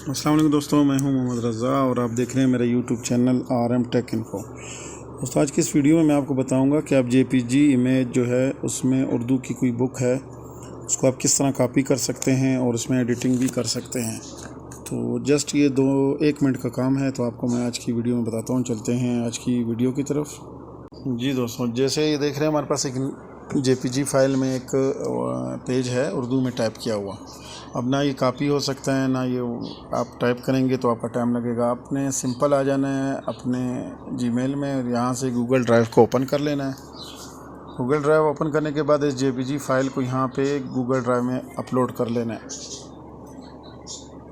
अस्सलाम वालेकुम दोस्तों, मैं हूं मोहम्मद रज़ा और आप देख रहे हैं मेरा YouTube channel RM take info. दोस्तों, आज की इस वीडियो में मैं आपको बताऊंगा कि आप JPG इमेज जो है उसमें उर्दू की कोई बुक है उसको आप किस तरह कॉपी कर सकते हैं और उसमें एडिटिंग भी कर सकते हैं। तो जस्ट ये 1 मिनट का काम है, तो आपको मैं आज की वीडियो में बताता हूँ। चलते हैं आज की वीडियो की तरफ। जी दोस्तों, जैसे ये देख रहे हैं हमारे पास एक JPG फाइल में एक पेज है उर्दू में टाइप किया हुआ। अब ना ये कॉपी हो सकता है ना ये आप टाइप करेंगे तो आपका टाइम लगेगा। आपने सिंपल आ जाना है अपने जीमेल में और यहाँ से गूगल ड्राइव को ओपन कर लेना है। गूगल ड्राइव ओपन करने के बाद इस JPG फाइल को यहाँ पे गूगल ड्राइव में अपलोड कर लेना है।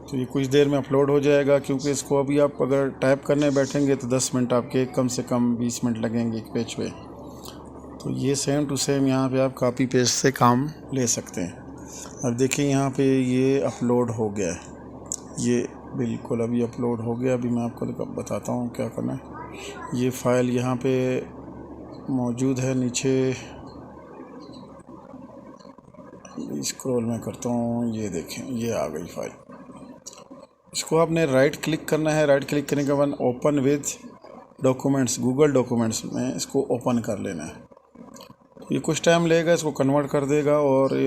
तो ये कुछ देर में अपलोड हो जाएगा, क्योंकि इसको अभी आप अगर टाइप करने बैठेंगे तो 10 मिनट आपके कम से कम 20 मिनट लगेंगे एक पेज पे। तो ये सेम टू सेम यहाँ पे आप कॉपी पेस्ट से काम ले सकते हैं। अब देखिए यहाँ पे ये अपलोड हो गया है, ये बिल्कुल अभी अपलोड हो गया। अभी मैं आपको बताता हूँ क्या करना है। ये फ़ाइल यहाँ पे मौजूद है नीचे, स्क्रॉल मैं करता हूँ, ये देखें ये आ गई फ़ाइल। इसको आपने राइट क्लिक करना है। राइट क्लिक करने के बाद open with documents, Google documents में इसको ओपन कर लेना है। ये कुछ टाइम लेगा, इसको कन्वर्ट कर देगा और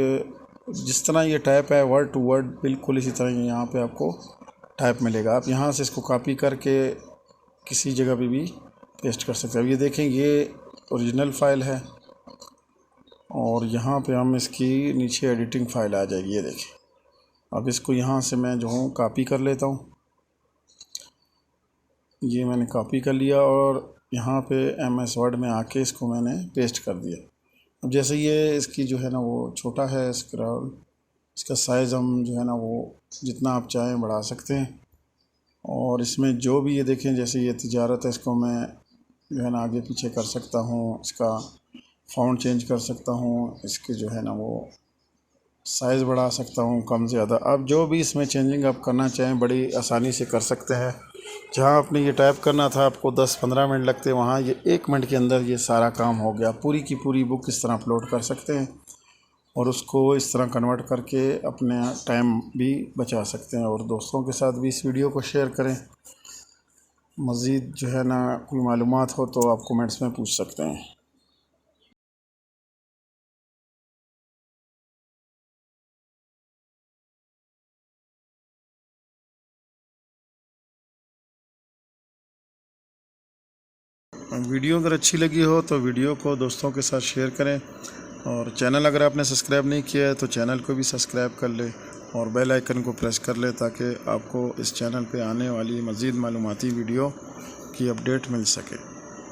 जिस तरह ये टाइप है वर्ड टू वर्ड बिल्कुल इसी तरह यहाँ पे आपको टाइप मिलेगा। आप यहाँ से इसको कॉपी करके किसी जगह पे भी पेस्ट कर सकते हैं। अब ये देखें ये ओरिजिनल फ़ाइल है और यहाँ पे हम इसकी नीचे एडिटिंग फ़ाइल आ जाएगी, ये देखें। अब इसको यहाँ से मैं जो हूँ कॉपी कर लेता हूँ। ये मैंने कॉपी कर लिया और यहाँ पे MS वर्ड में आके इसको मैंने पेस्ट कर दिया। अब जैसे ये इसकी जो है ना वो छोटा है स्क्रॉल, इसका साइज़ हम जो है ना वो जितना आप चाहें बढ़ा सकते हैं। और इसमें जो भी ये देखें, जैसे ये तिजारत है, इसको मैं जो है ना आगे पीछे कर सकता हूँ, इसका फ़ॉन्ट चेंज कर सकता हूँ, इसके जो है ना वो साइज़ बढ़ा सकता हूँ कम ज़्यादा। अब जो भी इसमें चेंजिंग आप करना चाहें बड़ी आसानी से कर सकते हैं। जहाँ आपने ये टाइप करना था आपको 10-15 मिनट लगते, वहाँ ये 1 मिनट के अंदर ये सारा काम हो गया। पूरी की पूरी बुक इस तरह अपलोड कर सकते हैं और उसको इस तरह कन्वर्ट करके अपने टाइम भी बचा सकते हैं। और दोस्तों के साथ भी इस वीडियो को शेयर करें। मज़ीद जो है ना कोई मालूमात हो तो आप कमेंट्स में पूछ सकते हैं। वीडियो अगर अच्छी लगी हो तो वीडियो को दोस्तों के साथ शेयर करें और चैनल अगर आपने सब्सक्राइब नहीं किया है तो चैनल को भी सब्सक्राइब कर लें और बेल आइकन को प्रेस कर लें, ताकि आपको इस चैनल पे आने वाली मज़ीद मालूमाती वीडियो की अपडेट मिल सके।